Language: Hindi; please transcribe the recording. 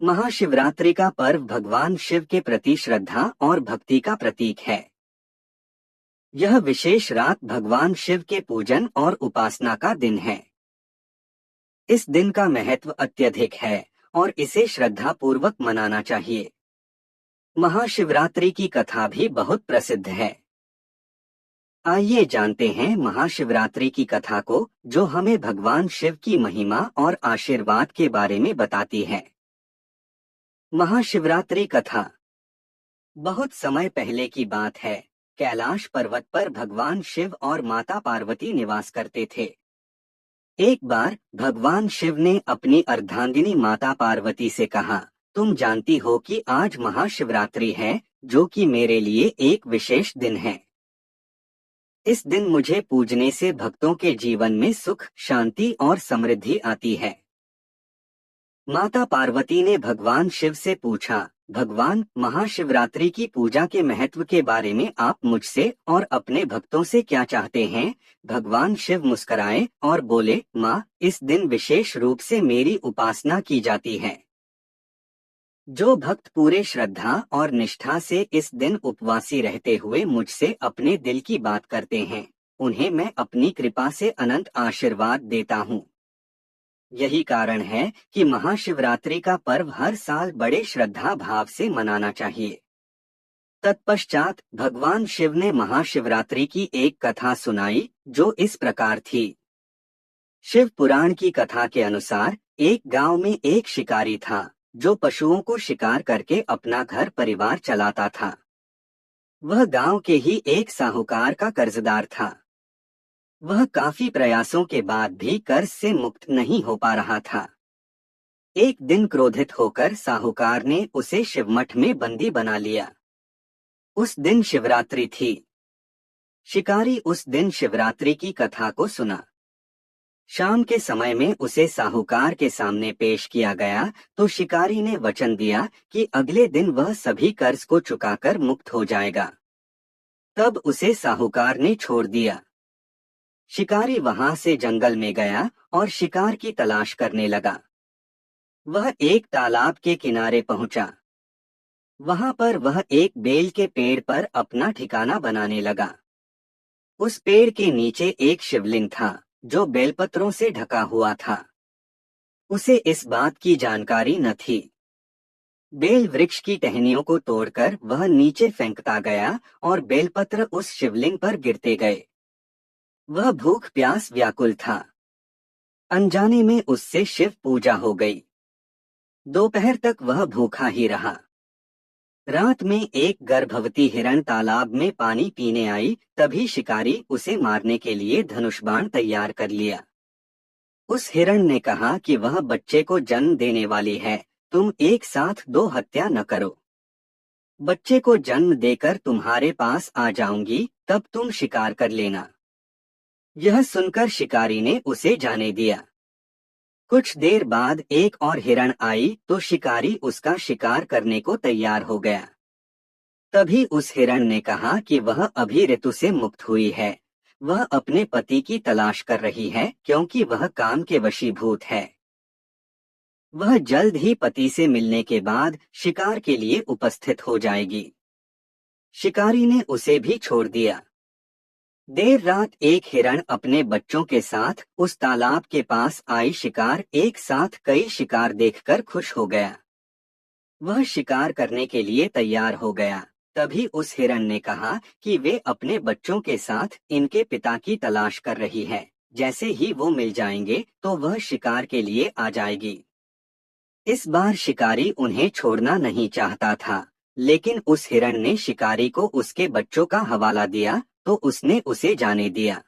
महाशिवरात्रि का पर्व भगवान शिव के प्रति श्रद्धा और भक्ति का प्रतीक है। यह विशेष रात भगवान शिव के पूजन और उपासना का दिन है। इस दिन का महत्व अत्यधिक है और इसे श्रद्धा पूर्वक मनाना चाहिए। महाशिवरात्रि की कथा भी बहुत प्रसिद्ध है। आइए जानते हैं महाशिवरात्रि की कथा को, जो हमें भगवान शिव की महिमा और आशीर्वाद के बारे में बताती है। महाशिवरात्रि कथा। बहुत समय पहले की बात है। कैलाश पर्वत पर भगवान शिव और माता पार्वती निवास करते थे। एक बार भगवान शिव ने अपनी अर्धांगिनी माता पार्वती से कहा, तुम जानती हो कि आज महाशिवरात्रि है, जो कि मेरे लिए एक विशेष दिन है। इस दिन मुझे पूजने से भक्तों के जीवन में सुख, शांति और समृद्धि आती है। माता पार्वती ने भगवान शिव से पूछा, भगवान, महाशिवरात्रि की पूजा के महत्व के बारे में आप मुझसे और अपने भक्तों से क्या चाहते हैं? भगवान शिव मुस्कुराए और बोले, माँ, इस दिन विशेष रूप से मेरी उपासना की जाती है। जो भक्त पूरे श्रद्धा और निष्ठा से इस दिन उपवासी रहते हुए मुझसे अपने दिल की बात करते हैं, उन्हें मैं अपनी कृपा से अनंत आशीर्वाद देता हूँ। यही कारण है कि महाशिवरात्रि का पर्व हर साल बड़े श्रद्धा भाव से मनाना चाहिए। तत्पश्चात भगवान शिव ने महाशिवरात्रि की एक कथा सुनाई, जो इस प्रकार थी। शिव पुराण की कथा के अनुसार एक गांव में एक शिकारी था, जो पशुओं को शिकार करके अपना घर परिवार चलाता था। वह गांव के ही एक साहूकार का कर्जदार था। वह काफी प्रयासों के बाद भी कर्ज से मुक्त नहीं हो पा रहा था। एक दिन क्रोधित होकर साहूकार ने उसे शिवमठ में बंदी बना लिया। उस दिन शिवरात्रि थी। शिकारी उस दिन शिवरात्रि की कथा को सुना। शाम के समय में उसे साहूकार के सामने पेश किया गया तो शिकारी ने वचन दिया कि अगले दिन वह सभी कर्ज को चुकाकर मुक्त हो जाएगा। तब उसे साहूकार ने छोड़ दिया। शिकारी वहां से जंगल में गया और शिकार की तलाश करने लगा। वह एक तालाब के किनारे पहुंचा। वहां पर वह एक बेल के पेड़ पर अपना ठिकाना बनाने लगा। उस पेड़ के नीचे एक शिवलिंग था, जो बेलपत्रों से ढका हुआ था। उसे इस बात की जानकारी न थी। बेल वृक्ष की टहनियों को तोड़कर वह नीचे फेंकता गया और बेलपत्र उस शिवलिंग पर गिरते गए। वह भूख प्यास व्याकुल था। अनजाने में उससे शिव पूजा हो गई। दोपहर तक वह भूखा ही रहा। रात में एक गर्भवती हिरण तालाब में पानी पीने आई, तभी शिकारी उसे मारने के लिए धनुष बाण तैयार कर लिया। उस हिरण ने कहा कि वह बच्चे को जन्म देने वाली है, तुम एक साथ 2 हत्या न करो। बच्चे को जन्म देकर तुम्हारे पास आ जाऊंगी, तब तुम शिकार कर लेना। यह सुनकर शिकारी ने उसे जाने दिया। कुछ देर बाद एक और हिरण आई तो शिकारी उसका शिकार करने को तैयार हो गया। तभी उस हिरण ने कहा कि वह अभी ऋतु से मुक्त हुई है। वह अपने पति की तलाश कर रही है, क्योंकि वह काम के वशीभूत है। वह जल्द ही पति से मिलने के बाद शिकार के लिए उपस्थित हो जाएगी। शिकारी ने उसे भी छोड़ दिया। देर रात एक हिरण अपने बच्चों के साथ उस तालाब के पास आई। शिकार एक साथ कई शिकार देखकर खुश हो गया। वह शिकार करने के लिए तैयार हो गया। तभी उस हिरण ने कहा कि वे अपने बच्चों के साथ इनके पिता की तलाश कर रही है। जैसे ही वो मिल जाएंगे तो वह शिकार के लिए आ जाएगी। इस बार शिकारी उन्हें छोड़ना नहीं चाहता था, लेकिन उस हिरण ने शिकारी को उसके बच्चों का हवाला दिया तो उसने उसे जाने दिया।